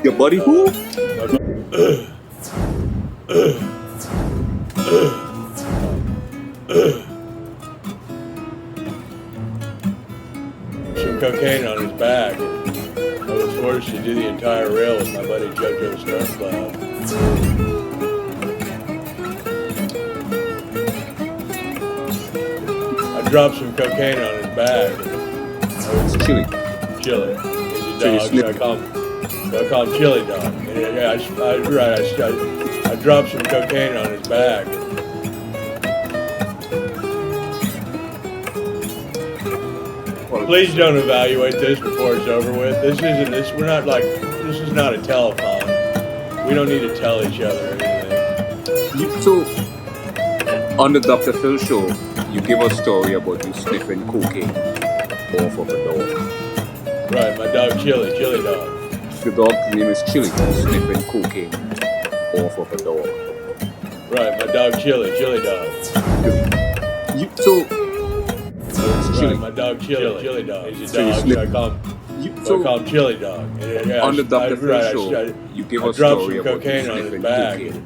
Your buddy who? Some cocaine on his back. I was forced to do the entire rail with my buddy JoJo's snowplow. I dropped some cocaine on his back. It's chilly. Chili. He's a dog, so I call him Chili Dog. And I dropped some cocaine on his back. Please don't evaluate this before it's over with. This is not a telephone. We don't need to tell each other anything. So, on the Dr. Phil show, you give a story about you sniffing cocaine off of a dog. Right, my dog Chili Dog. The dog's name is Chili, sniffing cocaine off of a dog. Right, my dog Chili Dog. Chili. Right, my dog Chili Dog. He's a So dog, so I call him Chili Dog. On the Dr. Phil show, you give a story some about you cocaine on his sniffing back. cocaine